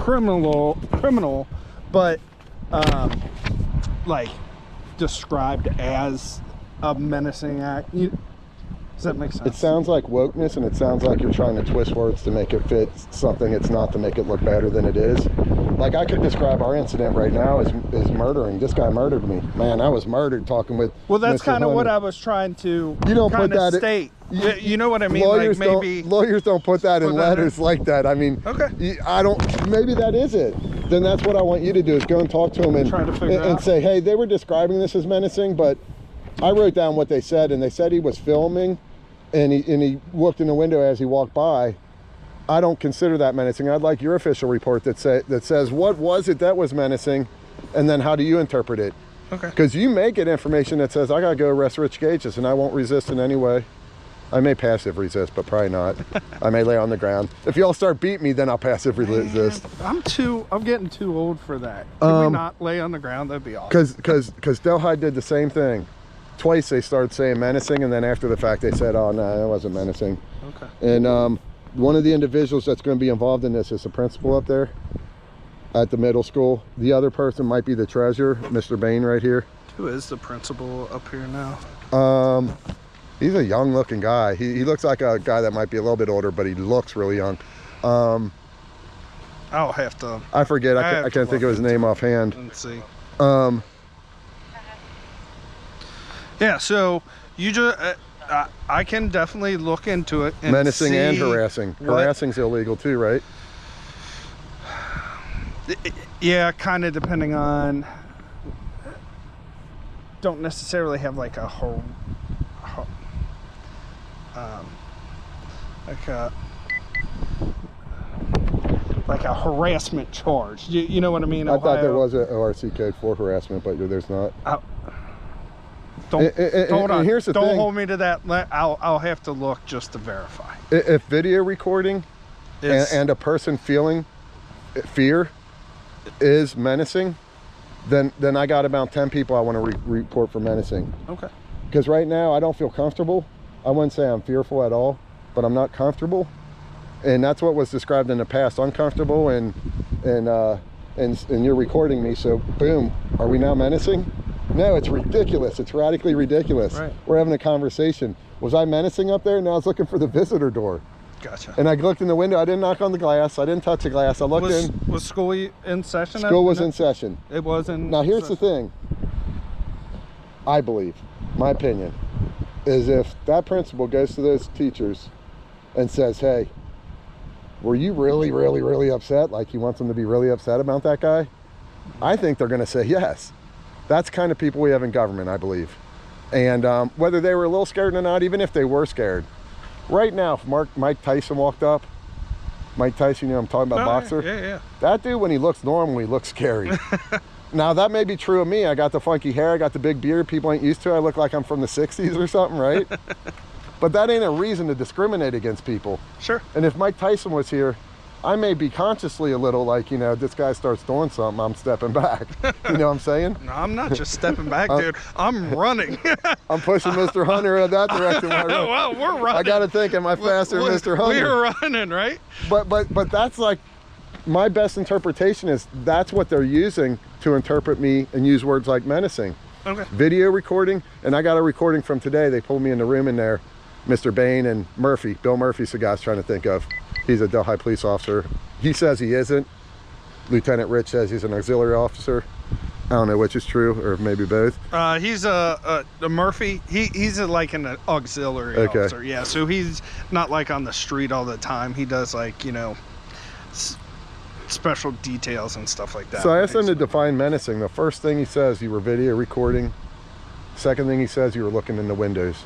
criminal, but like described as a menacing act. Does that make sense? It sounds like wokeness, and it sounds like you're trying to twist words to make it fit something it's not, to make it look better than it is. Like, I could describe our incident right now as murdering. This guy murdered me. Man, I was murdered talking with Well, that's kind of Hunter. what I was trying to You don't put that state. You know what I mean? Lawyers, like maybe lawyers don't put that in letters like that. I mean, okay. I don't, maybe that is it. Then that's what I want you to do, is go and talk to them and, try to figure and out. say, hey, they were describing this as menacing, but I wrote down what they said, and they said he was filming, and he looked in the window as he walked by. I don't consider that menacing. I'd like your official report that says what was it that was menacing, and then how do you interpret it? Okay. Because you may get information that says I gotta go arrest Rich Gages, and I won't resist in any way. I may passive resist, but probably not. I may lay on the ground. If y'all start beating me, then I'll passive resist. I'm getting too old for that. Can we not lay on the ground? That'd be awesome. Because Delhi did the same thing. Twice they started saying menacing, and then after the fact they said, oh no, that wasn't menacing. Okay. And one of the individuals that's going to be involved in this is the principal up there at the middle school. The other person might be the treasurer, Mr. Bain, right here. Who is the principal up here now? He's a young looking guy. He looks like a guy that might be a little bit older, but he looks really young. I'll have to. I forget. I can't think of his name offhand. Let's see. Yeah, so you just I can definitely look into it. And menacing see and harassing. Harassing's illegal too, right? Yeah, kind of depending on. Don't necessarily have like a whole. Like a harassment charge. You know what I mean? I thought there was an ORC code for harassment, but there's not. Don't here's the thing. Hold me to that. I'll have to look just to verify. If video recording and a person feeling fear is menacing, then I got about 10 people I want to report for menacing. Okay. Because right now I don't feel comfortable. I wouldn't say I'm fearful at all, but I'm not comfortable, and that's what was described in the past. Uncomfortable, and you're recording me, so boom. Are we now menacing? No, it's ridiculous. It's radically ridiculous. Right. We're having a conversation. Was I menacing up there? No, I was looking for the visitor door. Gotcha. And I looked in the window. I didn't knock on the glass. I didn't touch the glass. I looked in. Was school in session? School was in session. It was in Now, here's the thing. I believe, my opinion, is if that principal goes to those teachers and says, hey, were you really, really, really upset? Like, he wants them to be really upset about that guy? I think they're going to say yes. That's kind of people we have in government, I believe. And whether they were a little scared or not, even if they were scared. Right now, if Mike Tyson walked up, Mike Tyson, you know I'm talking about, boxer? Yeah. That dude, when he looks normal, he looks scary. Now, that may be true of me. I got the funky hair, I got the big beard people ain't used to. I look like I'm from the 60s or something, right? But that ain't a reason to discriminate against people. Sure. And if Mike Tyson was here, I may be consciously a little like, you know, this guy starts doing something, I'm stepping back. You know what I'm saying? No, I'm not just stepping back, dude. I'm running. I'm pushing Mr. Hunter in that direction. Well, we're running. I got to think, am I faster than Mr. Hunter? We're running, right? But that's like, my best interpretation is that's what they're using to interpret me and use words like menacing. Okay. Video recording, and I got a recording from today. They pulled me in the room in there. Mr. Bain and Murphy. Bill Murphy's the guy I was trying to think of. He's a Delhi police officer. He says he isn't. Lieutenant Rich says he's an auxiliary officer. I don't know which is true, or maybe both. He's a Murphy. He's like an auxiliary officer. Yeah, so he's not like on the street all the time. He does like, you know, special details and stuff like that. So I asked him to define menacing. The first thing he says, you were video recording. Second thing he says, you were looking in the windows.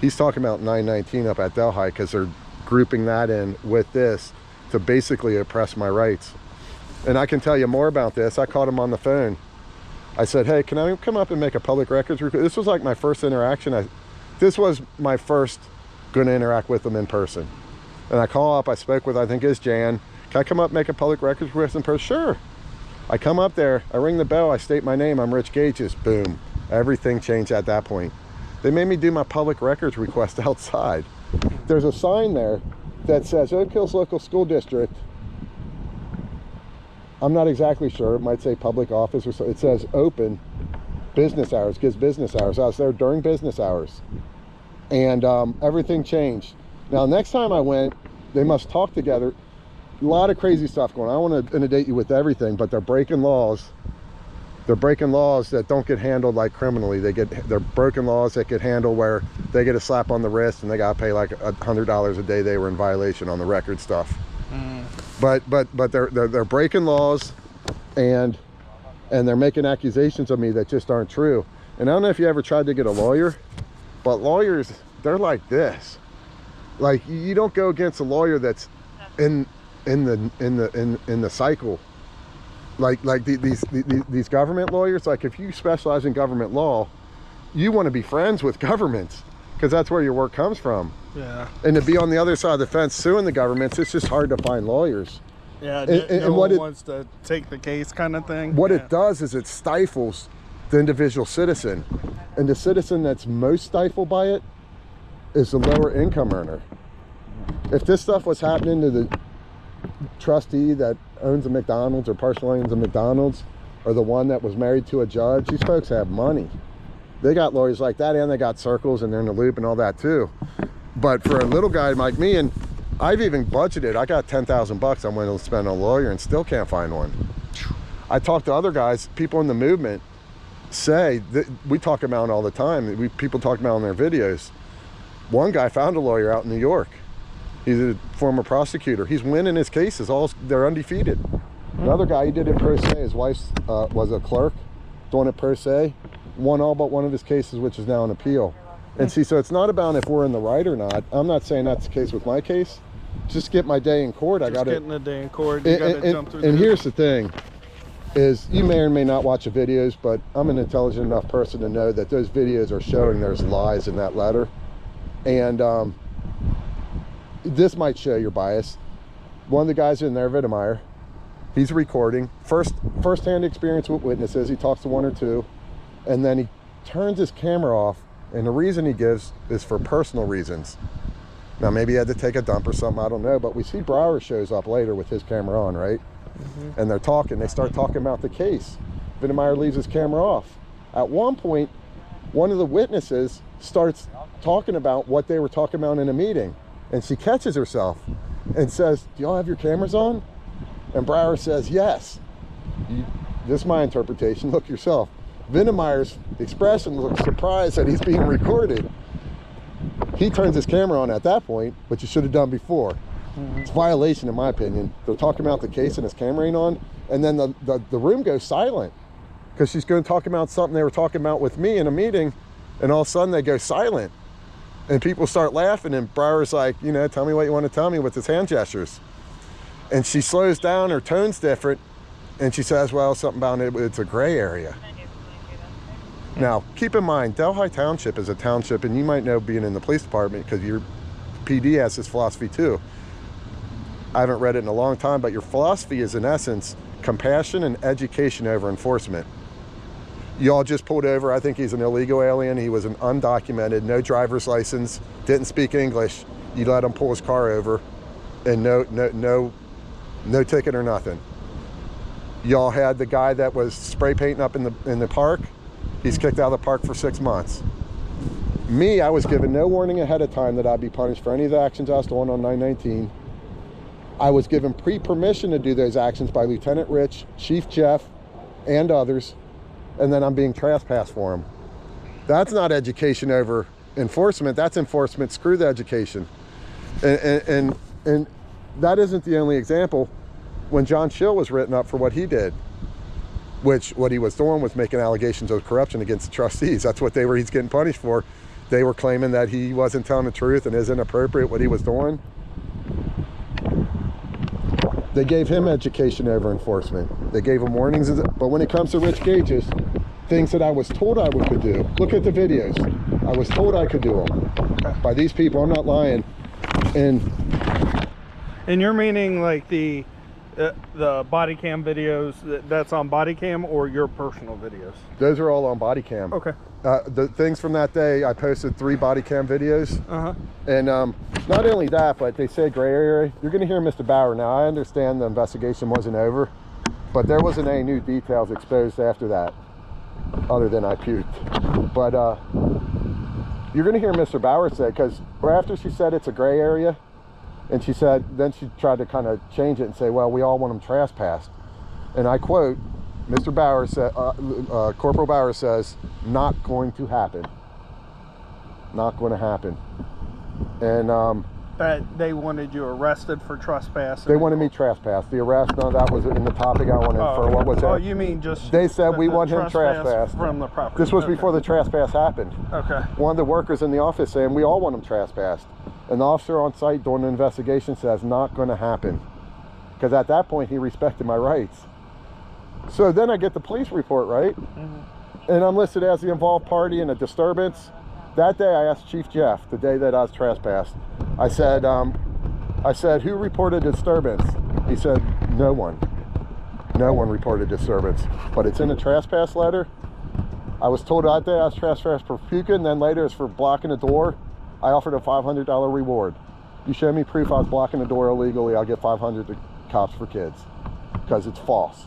He's talking about 919 up at Delhi because they're grouping that in with this to basically oppress my rights. And I can tell you more about this. I called him on the phone. I said, hey, can I come up and make a public records request? This was like my first interaction. This was my first going to interact with him in person. And I call up, I spoke with, I think it's Jan. Can I come up and make a public records request in person? Sure. I come up there, I ring the bell, I state my name, I'm Rich Gages. Boom. Everything changed at that point. They made me do my public records request outside. There's a sign there that says Oak Hills Local School District I'm not exactly sure. It might say public office or so. It says open business hours, gives business hours. I was there during business hours, and everything changed. Now, next time I went, they must talk together. A lot of crazy stuff going on. I don't want to inundate you with everything, but they're breaking laws. They're breaking laws that don't get handled like criminally. They're broken laws that get handled where they get a slap on the wrist and they got to pay like $100 a day they were in violation on the record stuff. But they're breaking laws, and they're making accusations of me that just aren't true. And I don't know if you ever tried to get a lawyer, but lawyers, they're like this. Like, you don't go against a lawyer that's in the cycle. Like these government lawyers, like if you specialize in government law, you want to be friends with governments because that's where your work comes from. Yeah. And to be on the other side of the fence suing the governments, it's just hard to find lawyers. Yeah, no one wants to take the case kind of thing. What it does is it stifles the individual citizen. And the citizen that's most stifled by it is the lower income earner. If this stuff was happening to the trustee that owns a McDonald's or partially owns a McDonald's, or the one that was married to a judge, these folks have money. They got lawyers like that, and they got circles, and they're in the loop and all that too. But for a little guy like me, and I've even budgeted, I got 10,000 bucks I'm willing to spend on a lawyer and still can't find one. I talk to other guys, people in the movement say that we talk about it all the time. People talk about it on their videos. One guy found a lawyer out in New York. He's a former prosecutor. He's winning his cases. They're undefeated. Another guy, he did it pro se. His wife was a clerk doing it pro se. Won all but one of his cases, which is now an appeal. And see, so it's not about if we're in the right or not. I'm not saying that's the case with my case. Just get my day in court. I got to getting a day in court. You got to jump through. And here's the thing: is you may or may not watch the videos, but I'm an intelligent enough person to know that those videos are showing there's lies in that letter, and this might show your bias. One of the guys in there, Vittemeyer, he's recording first-hand experience with witnesses. He talks to one or two, and then he turns his camera off, and the reason he gives is for personal reasons. Now, maybe he had to take a dump or something, I don't know, but we see Brower shows up later with his camera on, right? And they're talking. They start talking about the case. Vittemeyer leaves his camera off. At one point, one of the witnesses starts talking about what they were talking about in a meeting, and she catches herself and says, "Do y'all have your cameras on?" And Brower says, "Yes." This is my interpretation. Look yourself. Vittemeyer's expression looks surprised that he's being recorded. He turns his camera on at that point, which he should have done before. It's a violation, in my opinion. They're talking about the case and his camera ain't on, and then the room goes silent because she's going to talk about something they were talking about with me in a meeting, and all of a sudden they go silent. And people start laughing, and Brower's like, you know, tell me what you want to tell me with his hand gestures. And she slows down, her tone's different, and she says, well, something about it, it's a gray area. Now, keep in mind, Delhi Township is a township, and you might know being in the police department because your PD has this philosophy too. I haven't read it in a long time, but your philosophy is, in essence, compassion and education over enforcement. Y'all just pulled over, I think he's an illegal alien, he was an undocumented, no driver's license, didn't speak English. You let him pull his car over, and no ticket or nothing. Y'all had the guy that was spray painting up in the park. He's kicked out of the park for 6 months. Me, I was given no warning ahead of time that I'd be punished for any of the actions I was doing on 9/19. I was given pre-permission to do those actions by Lieutenant Rich, Chief Jeff, and others, and then I'm being trespassed for them. That's not education over enforcement. That's enforcement. Screw the education. And that isn't the only example. When John Schill was written up for what he did, which what he was doing was making allegations of corruption against the trustees. That's what he's getting punished for. They were claiming that he wasn't telling the truth and is inappropriate what he was doing. They gave him education over enforcement. They gave him warnings, but when it comes to Rich Gage's, things that I was told I could do, look at the videos. I was told I could do them by these people. I'm not lying. And you're meaning like the body cam videos that's on body cam, or your personal videos? Those are all on body cam. Okay. The things from that day, I posted 3 body cam videos. And not only that, but they say gray area. You're going to hear Mr. Bauer. Now, I understand the investigation wasn't over, But there wasn't any new details exposed after that, other than I puked. But you're gonna hear Mr. Bauer say, because after she said it's a gray area, and she said, then she tried to kind of change it and say, well, we all want them trespassed. And I quote, Mr. Bauer said, Corporal Bauer says, not going to happen. Not going to happen. And but they wanted you arrested for trespass. They wanted me trespassed. The arrest, no, that was in the topic I wanted for. What was that? Oh, you mean just... They said we want him trespassed. From the property. This was before the trespass happened. Okay. One of the workers in the office saying we all want him trespassed. An officer on site during the investigation says not going to happen. Because at that point he respected my rights. So then I get the police report, right? Mm-hmm. And I'm listed as the involved party in a disturbance. That day I asked Chief Jeff, the day that I was trespassed, I said, who reported disturbance? He said, no one. No one reported disturbance. But it's in a trespass letter. I was told that day I was trespassed for puking, then later it's for blocking the door. I offered a $500 reward. You show me proof I was blocking the door illegally, I'll get 500 to cops for kids. Because it's false.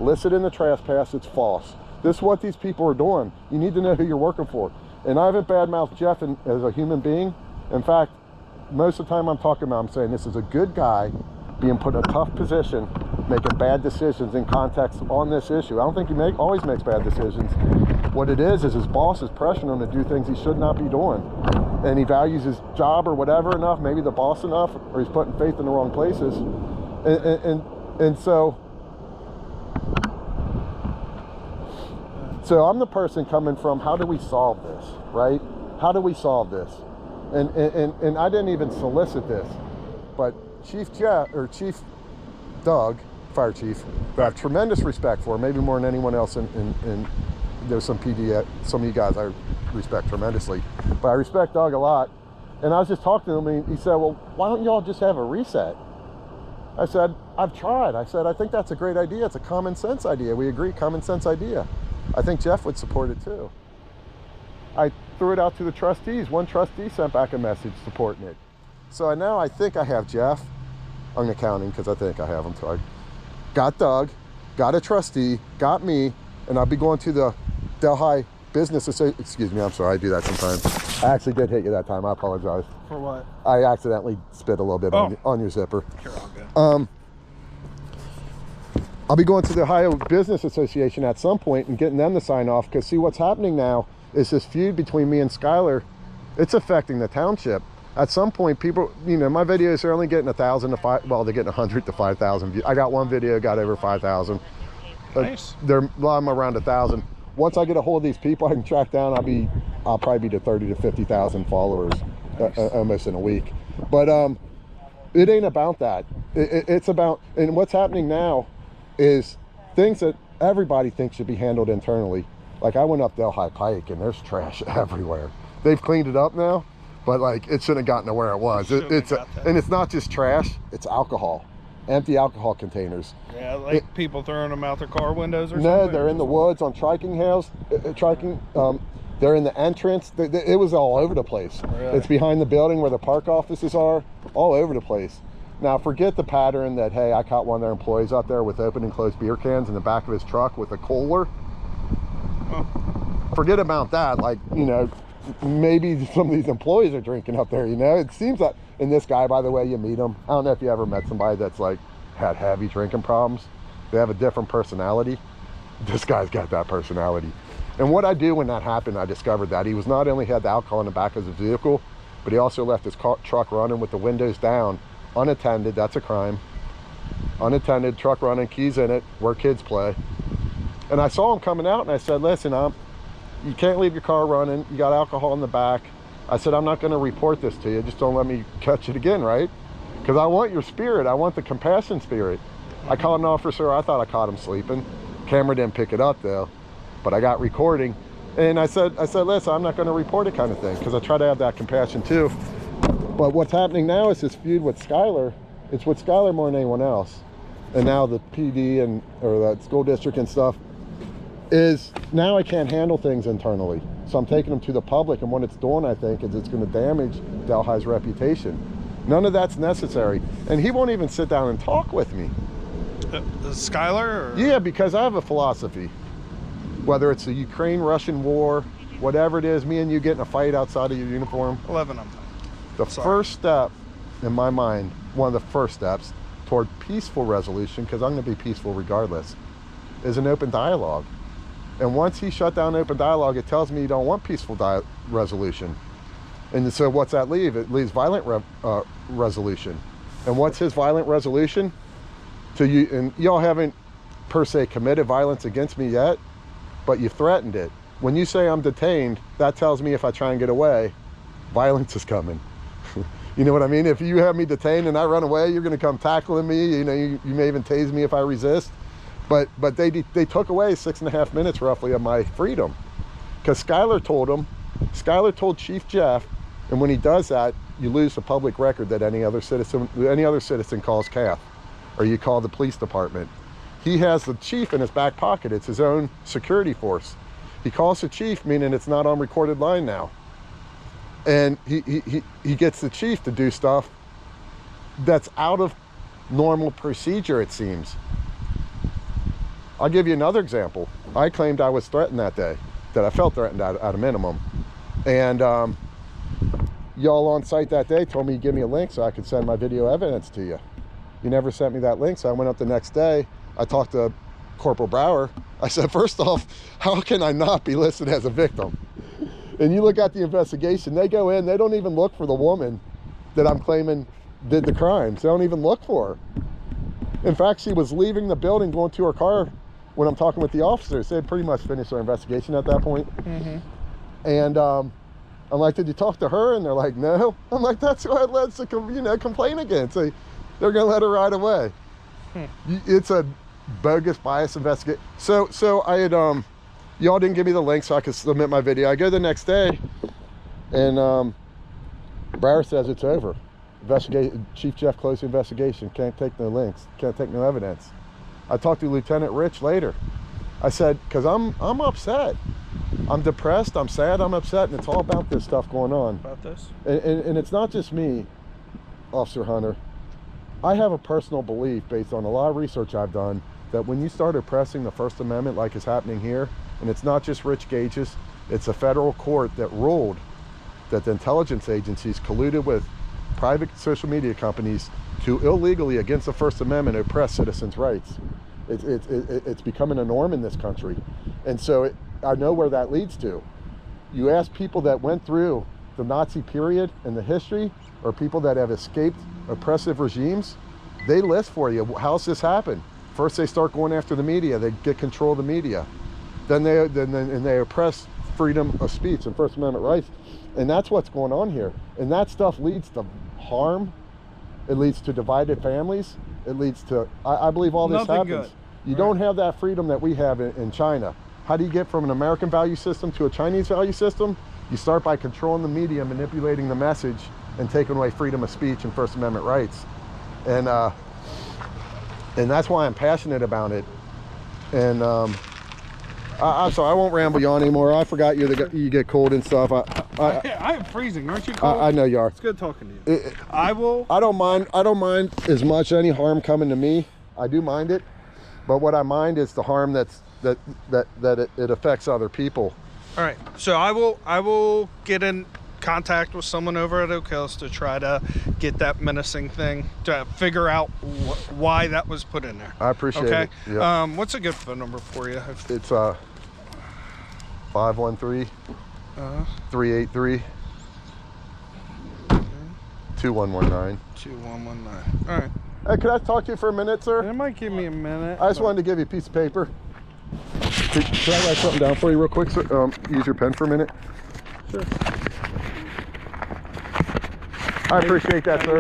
Listed in the trespass, it's false. This is what these people are doing. You need to know who you're working for. And I haven't badmouthed Jeff as a human being. In fact, most of the time I'm talking about, I'm saying this is a good guy being put in a tough position, making bad decisions in context on this issue. I don't think he always makes bad decisions. What it is his boss is pressuring him to do things he should not be doing. And he values his job or whatever enough, maybe the boss enough, or he's putting faith in the wrong places. And so I'm the person coming from, how do we solve this, right? How do we solve this? And I didn't even solicit this, but Chief Doug, fire chief, I have tremendous respect for, maybe more than anyone else in there's some PD, some of you guys I respect tremendously, but I respect Doug a lot. And I was just talking to him and he said, well, why don't y'all just have a reset? I said, I've tried. I said, I think that's a great idea. It's a common sense idea. We agree, common sense idea. I think Jeff would support it too. I threw it out to the trustees. One trustee sent back a message supporting it. So now I think I have Jeff. I'm counting because I think I have him. So I got Doug, got a trustee, got me, and I'll be going to the Delhi Business Association. Excuse me, I'm sorry, I do that sometimes. I actually did hit you that time, I apologize. For what? I accidentally spit a little bit on your zipper. You're all good. I'll be going to the Ohio Business Association at some point and getting them to sign off, because see what's happening now is this feud between me and Skylar, it's affecting the township. At some point, people, you know, my videos are only getting 1,000 to 5, well, they're getting 100 to 5,000 views. I got one video got over 5,000. Nice. They're a lot of them around 1,000. Once I get a hold of these people I can track down, I'll probably be to 30 to 50,000 followers, nice. Almost in a week. But it ain't about that. It's about, and what's happening now is things that everybody thinks should be handled internally. Like I went up Delhi Pike and there's trash everywhere. They've cleaned it up now, but like it shouldn't have gotten to where it was. And it's not just trash, it's alcohol. Empty alcohol containers. Yeah, like people throwing them out their car windows or something? No, they're in the woods on triking hills. They're in the entrance. It was all over the place. Really? It's behind the building where the park offices are, all over the place. Now, forget the pattern that, hey, I caught one of their employees out there with open and closed beer cans in the back of his truck with a cooler. Forget about that. Like, you know, maybe some of these employees are drinking up there, you know? It seems like, and this guy, by the way, you meet him. I don't know if you ever met somebody that's like had heavy drinking problems. They have a different personality. This guy's got that personality. And what I do when that happened, I discovered that he was not only had the alcohol in the back of his vehicle, but he also left his truck running with the windows down, unattended. That's a crime. Unattended, truck running, keys in it, where kids play. And I saw him coming out and I said, listen, you can't leave your car running. You got alcohol in the back. I said, I'm not going to report this to you. Just don't let me catch it again, right? Because I want your spirit. I want the compassion spirit. I called an officer. I thought I caught him sleeping. Camera didn't pick it up though, but I got recording. And I said, listen, I'm not going to report it, kind of thing, because I try to have that compassion too. But what's happening now is this feud with Skylar. It's with Skylar more than anyone else. And now the PD or the school district and stuff is now I can't handle things internally. So I'm taking them to the public, and what it's doing, I think, is it's going to damage Delhi's reputation. None of that's necessary. And he won't even sit down and talk with me. Skylar? Or? Yeah, because I have a philosophy. Whether it's the Ukraine-Russian war, whatever it is, me and you get in a fight outside of your uniform. 11, I'm The first step, in my mind, one of the first steps toward peaceful resolution, because I'm going to be peaceful regardless, is an open dialogue. And once he shut down open dialogue, it tells me you don't want peaceful resolution. And so what's that leave? It leaves violent resolution. And what's his violent resolution? To you, and y'all haven't per se committed violence against me yet, but you threatened it. When you say I'm detained, that tells me if I try and get away, violence is coming. You know what I mean? If you have me detained and I run away, you're going to come tackling me. You know, you may even tase me if I resist. But they took away 6.5 minutes roughly of my freedom, because Skylar told Chief Jeff, and when he does that, you lose the public record that any other citizen calls CAF, or you call the police department. He has the chief in his back pocket. It's his own security force. He calls the chief, meaning it's not on recorded line now. And he gets the chief to do stuff that's out of normal procedure, it seems. I'll give you another example. I claimed I was threatened that day, that I felt threatened at a minimum. And y'all on site that day told me to give me a link so I could send my video evidence to you. You never sent me that link, so I went up the next day. I talked to Corporal Brower. I said, first off, how can I not be listed as a victim? And you look at the investigation, they go in, they don't even look for the woman that I'm claiming did the crimes. They don't even look for her. In fact, she was leaving the building, going to her car when I'm talking with the officers. They had pretty much finished their investigation at that point. And I'm like, did you talk to her? And they're like, no. I'm like, that's who I led to complain against. They're going to let her ride away. It's a bogus bias investigation. So I had, y'all didn't give me the link so I could submit my video. I go the next day, and Brower says it's over. Chief Jeff closed the investigation. Can't take no links. Can't take no evidence. I talked to Lieutenant Rich later. I said, because I'm upset. I'm depressed. I'm sad. I'm upset, and it's all about this stuff going on. About this? And it's not just me, Officer Hunter. I have a personal belief, based on a lot of research I've done, that when you start oppressing the First Amendment like is happening here, and it's not just Rich Gages, it's a federal court that ruled that the intelligence agencies colluded with private social media companies to illegally, against the First Amendment, oppress citizens' rights. It's becoming a norm in this country. And so I know where that leads to. You ask people that went through the Nazi period in the history, or people that have escaped oppressive regimes, they list for you, how's this happen? First they start going after the media, they get control of the media. Then they oppress freedom of speech and First Amendment rights. And that's what's going on here. And that stuff leads to harm. It leads to divided families. It leads to, I believe all this happens. Good. You don't have that freedom that we have in China. How do you get from an American value system to a Chinese value system? You start by controlling the media, manipulating the message, and taking away freedom of speech and First Amendment rights. And that's why I'm passionate about it. And I'm sorry, I won't ramble you on anymore. I forgot you get cold and stuff. I'm freezing. Aren't you cold? I know you are. It's good talking to you. I don't mind as much any harm coming to me. I do mind it, but what I mind is the harm that it affects other people. All right. So I will get in contact with someone over at OHLSD to try to get that menacing thing, to figure out why that was put in there. I appreciate it. Yep. What's a good phone number for you? It's 513 383 2119. 2119. All right. Hey, could I talk to you for a minute, sir? It might give me a minute. I just wanted to give you a piece of paper. Can I write something down for you real quick, sir? Use your pen for a minute. Sure. I appreciate that, sir.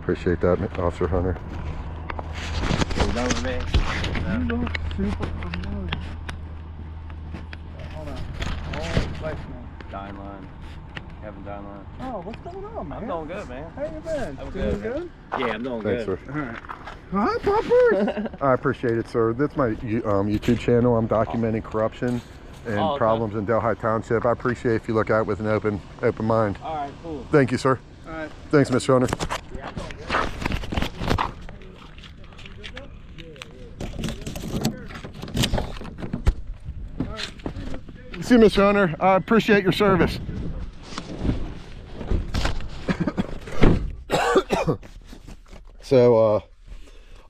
Appreciate that, Officer Hunter. You know me? You look super familiar. Hold on. Dine line. Kevin Dine line. Oh, what's going on, man? I'm doing good, man. How you been? I'm Doing good? Yeah, I'm doing Thanks, good. sir. All right. Hi, Poppers. I appreciate it, sir. That's my YouTube channel. I'm documenting corruption and problems in Delhi Township. I appreciate if you look at it with an open mind. All right, cool. Thank you, sir. All right. Thanks, Mr. Hunter. Yeah, I'm doing good. you, Mr. Hunter. I appreciate your service. So,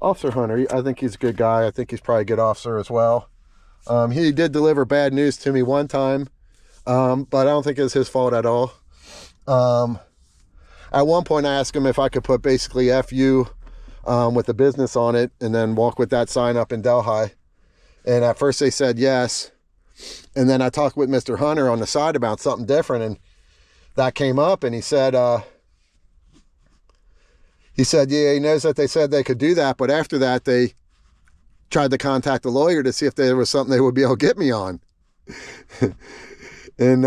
Officer Hunter, I think he's a good guy. I think he's probably a good officer as well. He did deliver bad news to me one time, but I don't think it was his fault at all. At one point, I asked him if I could put basically FU with the business on it and then walk with that sign up in Delhi. And at first they said yes. And then I talked with Mr. Hunter on the side about something different, and that came up, and he said, yeah, he knows that they said they could do that, but after that they tried to contact a lawyer to see if there was something they would be able to get me on. And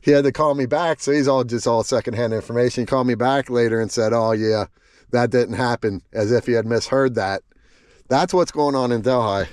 he had to call me back, so he's all secondhand information. He called me back later and said, oh yeah, that didn't happen, as if he had misheard that. That's what's going on in Delhi.